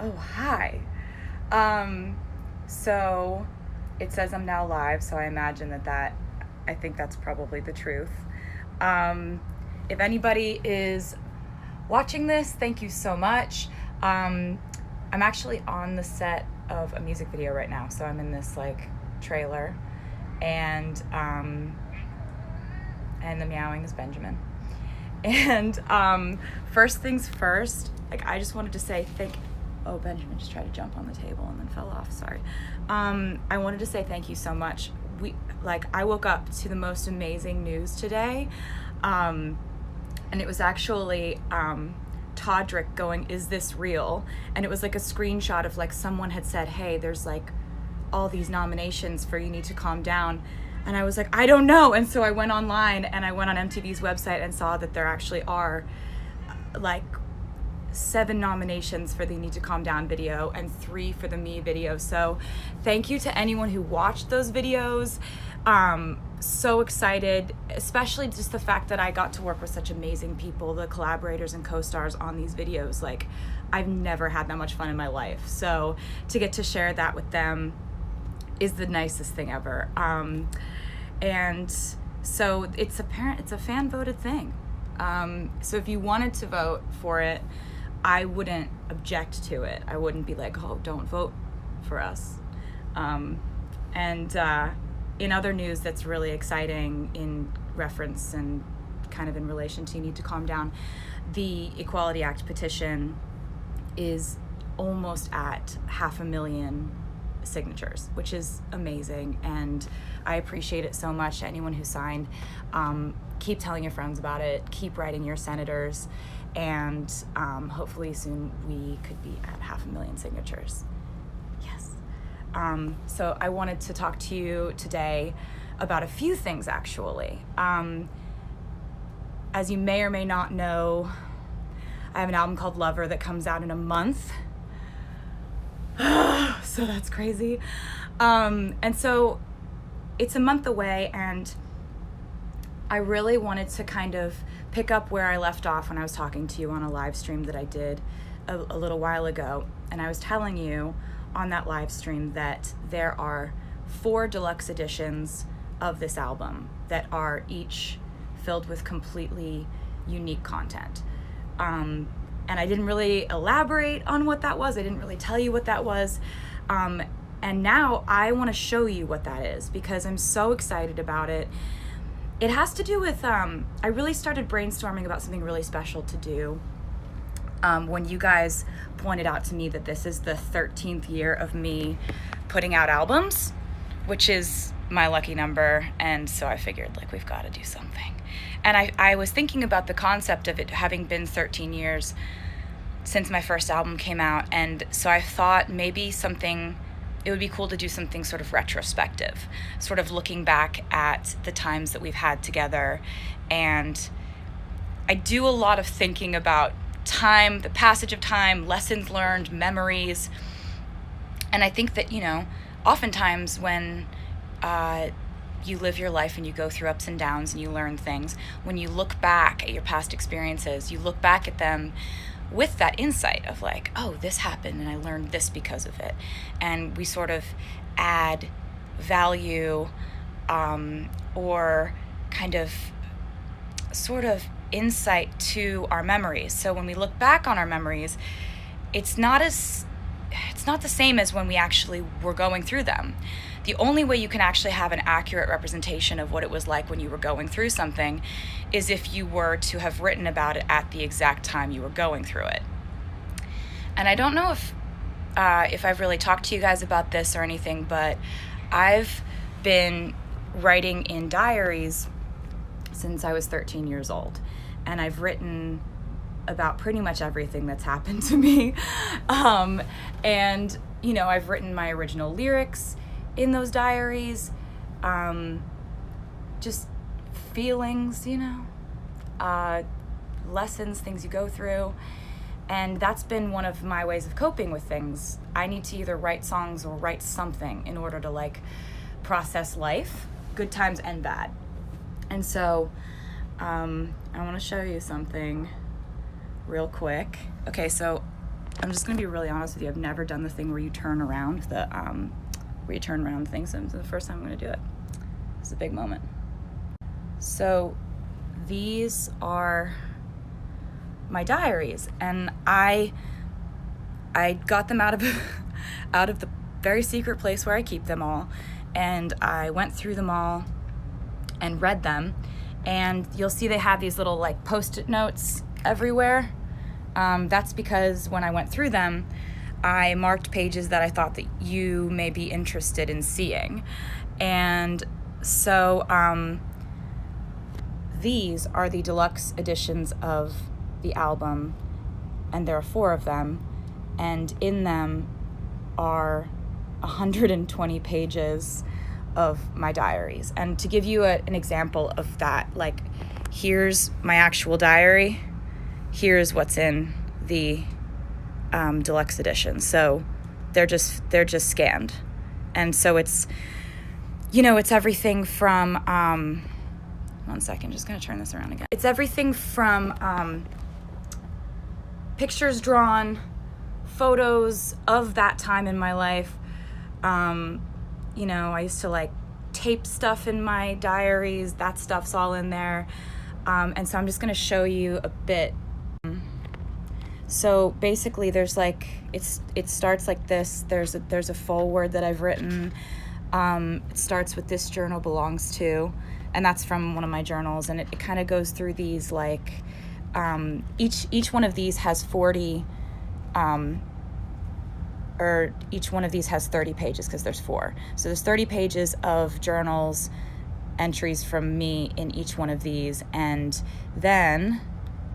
Oh, hi. So it says I'm now live, so I imagine I think that's probably the truth. Um, if anybody is watching this, thank you so much. Um, I'm actually on the set of a music video right now, so I'm in this like trailer, and and the meowing is Benjamin. And first things first, like I just wanted to say thank. Oh, Benjamin just tried to jump on the table and then fell off. Sorry. I wanted to say thank you so much. I woke up to the most amazing news today, and it was actually Todrick going, "Is this real?" And it was like a screenshot of like someone had said, "Hey, there's like all these nominations for You Need to Calm Down." And I was like, I don't know. And so I went online and I went on MTV's website and saw that there actually are like 7 nominations for the You Need to Calm Down video and 3 for the Me video. So thank you to anyone who watched those videos. So excited, especially just the fact that I got to work with such amazing people, the collaborators and co-stars on these videos. Like, I've never had that much fun in my life. So to get to share that with them is the nicest thing ever. And so it's a fan voted thing. So if you wanted to vote for it, I wouldn't object to it. I wouldn't be like, oh, don't vote for us. And in other news that's really exciting in reference and kind of in relation to You Need to Calm Down, the Equality Act petition is almost at 500,000 signatures, which is amazing, and I appreciate it so much. Anyone who signed, keep telling your friends about it, keep writing your senators, and hopefully soon we could be at 500,000 signatures. Yes. So I wanted to talk to you today about a few things, actually. As you may or may not know, I have an album called Lover that comes out in a month. So that's crazy. And so it's a month away, and I really wanted to kind of pick up where I left off when I was talking to you on a live stream that I did a little while ago. And I was telling you on that live stream that there are 4 deluxe editions of this album that are each filled with completely unique content. And I didn't really elaborate on what that was. I didn't really tell you what that was. And now I want to show you what that is because I'm so excited about it. It has to do with, I really started brainstorming about something really special to do when you guys pointed out to me that this is the 13th year of me putting out albums, which is my lucky number. And so I figured, like, we've got to do something. And I was thinking about the concept of it having been 13 years since my first album came out. And so I thought maybe it would be cool to do something sort of retrospective, sort of looking back at the times that we've had together. And I do a lot of thinking about time, the passage of time, lessons learned, memories. And I think that, oftentimes when you live your life and you go through ups and downs and you learn things, when you look back at your past experiences, you look back at them with that insight of like, oh, this happened and I learned this because of it. And we sort of add value or kind of sort of insight to our memories. So when we look back on our memories, it's not the same as when we actually were going through them. The only way you can actually have an accurate representation of what it was like when you were going through something is if you were to have written about it at the exact time you were going through it. And I don't know if I've really talked to you guys about this or anything, but I've been writing in diaries since I was 13 years old. And I've written about pretty much everything that's happened to me. And, I've written my original lyrics in those diaries, just feelings, lessons, things you go through. And that's been one of my ways of coping with things. I need to either write songs or write something in order to like process life, good times and bad. And so I want to show you something real quick. Okay, so I'm just gonna be really honest with you. I've never done the thing where you turn around things, and it's the first time I'm gonna do it. It's a big moment. So these are my diaries, and I got them out of the very secret place where I keep them all, and I went through them all and read them, and you'll see they have these little like post-it notes everywhere. That's because when I went through them, I marked pages that I thought that you may be interested in seeing. And so these are the deluxe editions of the album, and there are 4 of them, and in them are 120 pages of my diaries. And to give you an example of that, like, here's my actual diary, here's what's in the deluxe edition. So they're just scanned, and so it's, you know, it's everything from 1 second, just gonna turn this around again. It's everything from pictures drawn, photos of that time in my life. You know, I used to like tape stuff in my diaries. That stuff's all in there. And so I'm just gonna show you a bit. So basically there's like, it starts like this. There's a foreword that I've written. It starts with "This journal belongs to," and that's from one of my journals, and it kind of goes through these like, each one of these has 40, or each one of these has 30 pages because there's 4. So there's 30 pages of journals entries from me in each one of these, and then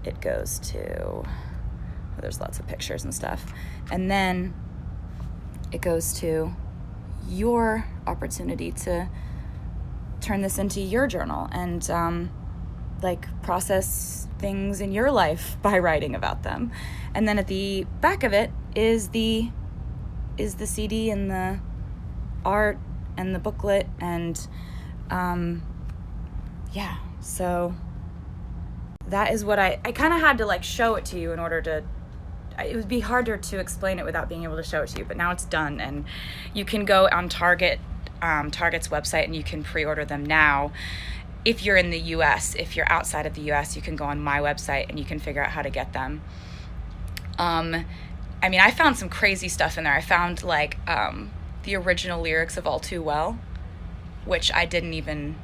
it goes to, there's lots of pictures and stuff, and then it goes to your opportunity to turn this into your journal and like process things in your life by writing about them. And then at the back of it is the CD and the art and the booklet, and yeah, so that is what I kind of had to like show it to you in order to, it would be harder to explain it without being able to show it to you, but now it's done, and you can go on Target's website and you can pre-order them now if you're in the US. If you're outside of the US, you can go on my website and you can figure out how to get them. I mean, I found some crazy stuff in there. I found like the original lyrics of All Too Well, which I didn't even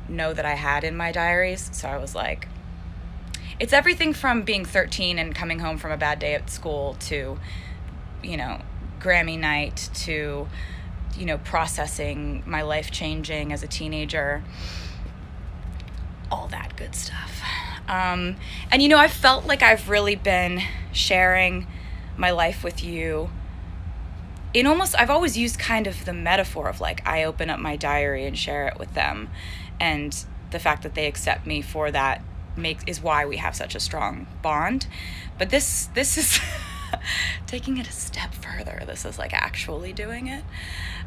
know that I had in my diaries. So I was like, it's everything from being 13 and coming home from a bad day at school to, you know, Grammy night to, you know, processing my life changing as a teenager, all that good stuff. And, you know, I felt like I've really been sharing my life with you in almost, I've always used kind of the metaphor of like, I open up my diary and share it with them. And the fact that they accept me for that is why we have such a strong bond. But this is taking it a step further. This is like actually doing it.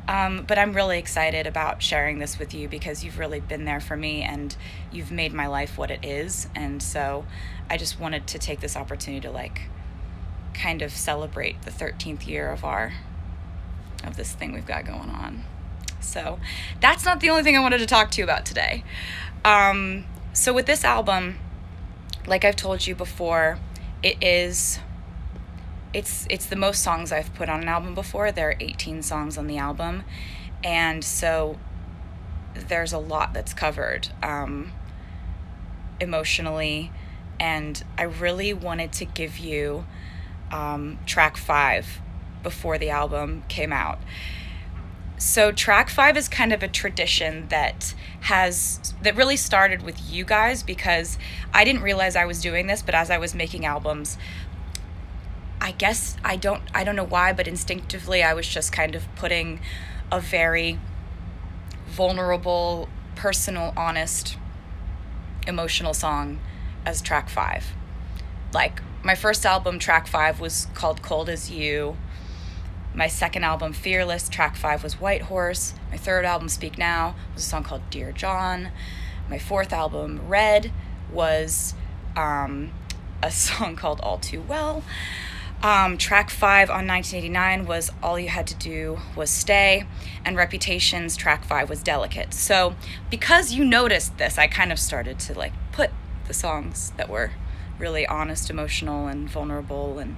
But I'm really excited about sharing this with you because you've really been there for me and you've made my life what it is. And so I just wanted to take this opportunity to like kind of celebrate the 13th year of this thing we've got going on. So that's not the only thing I wanted to talk to you about today. So with this album, like I've told you before, it's the most songs I've put on an album before. There are 18 songs on the album, and so there's a lot that's covered emotionally, and I really wanted to give you track 5 before the album came out. So track 5 is kind of a tradition that really started with you guys, because I didn't realize I was doing this, but as I was making albums, I guess I don't know why, but instinctively I was just kind of putting a very vulnerable, personal, honest, emotional song as track 5. Like my first album, track 5, was called Cold As You. My second album, Fearless, track 5 was White Horse. My third album, Speak Now, was a song called Dear John. My fourth album, Red, was a song called All Too Well. Track 5 on 1989 was All You Had to Do Was Stay, and Reputation's track 5 was Delicate. So because you noticed this, I kind of started to like put the songs that were really honest, emotional, and vulnerable and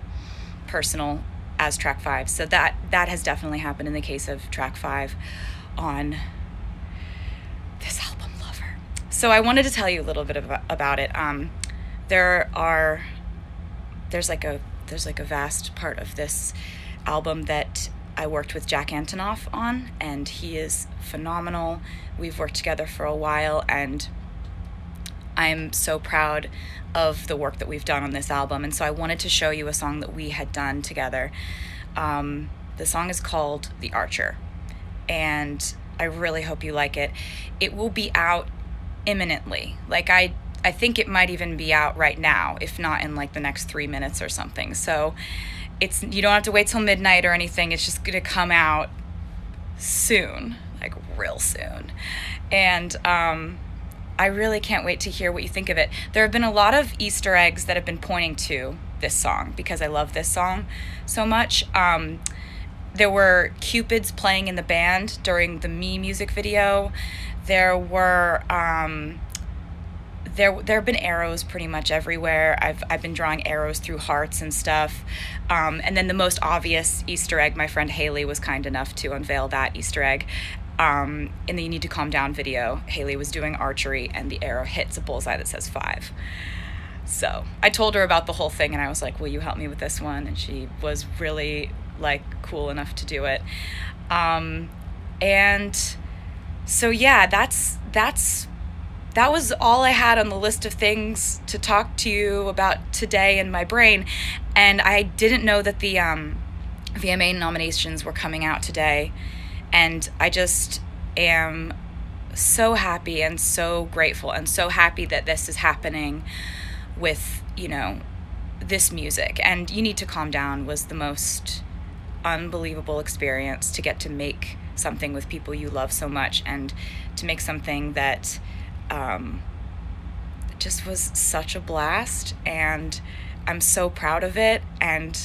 personal as track 5. So that has definitely happened in the case of track 5 on this album, Lover. So I wanted to tell you a little bit about it. There's like a vast part of this album that I worked with Jack Antonoff on, and he is phenomenal. We've worked together for a while, and I'm so proud of the work that we've done on this album. And so I wanted to show you a song that we had done together. The song is called The Archer, and I really hope you like it. It will be out imminently. Like I think it might even be out right now, if not in like the next 3 minutes or something. So you don't have to wait till midnight or anything. It's just gonna come out soon, like real soon. And I really can't wait to hear what you think of it. There have been a lot of Easter eggs that have been pointing to this song because I love this song so much. There were Cupids playing in the band during the Me music video. There have been arrows pretty much everywhere. I've been drawing arrows through hearts and stuff. And then the most obvious Easter egg, my friend Haley was kind enough to unveil that Easter egg. In the You Need to Calm Down video, Haley was doing archery and the arrow hits a bullseye that says 5. So I told her about the whole thing and I was like, will you help me with this one? And she was really like cool enough to do it. And so yeah, that was all I had on the list of things to talk to you about today in my brain. And I didn't know that the VMA nominations were coming out today. And I just am so happy and so grateful and so happy that this is happening with, this music. And You Need to Calm Down was the most unbelievable experience to get to make something with people you love so much and to make something that just was such a blast, and I'm so proud of it, and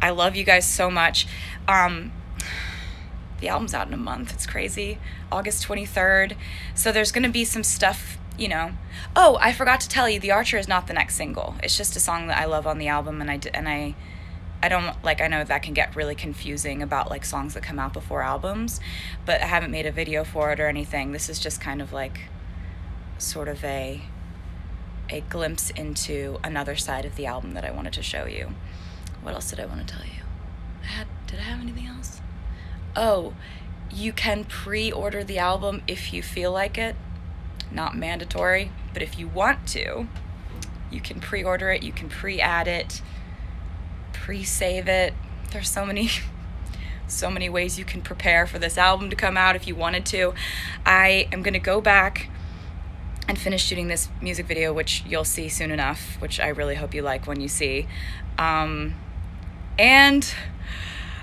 I love you guys so much. The album's out in a month. It's crazy. August 23rd. So there's going to be some stuff, Oh, I forgot to tell you, The Archer is not the next single. It's just a song that I love on the album, and I don't, like, I know that can get really confusing about, like, songs that come out before albums, but I haven't made a video for it or anything. This is just kind of, like, sort of a glimpse into another side of the album that I wanted to show you. What else did I want to tell you? Did I have anything else? Oh, you can pre-order the album if you feel like it. Not mandatory, but if you want to, you can pre-order it, you can pre-add it, pre-save it. There's so many ways you can prepare for this album to come out if you wanted to. I am going to go back and finish shooting this music video, which you'll see soon enough, which I really hope you like when you see.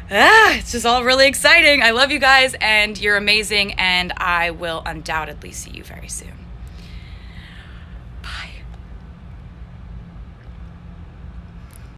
It's just all really exciting. I love you guys, and you're amazing, and I will undoubtedly see you very soon.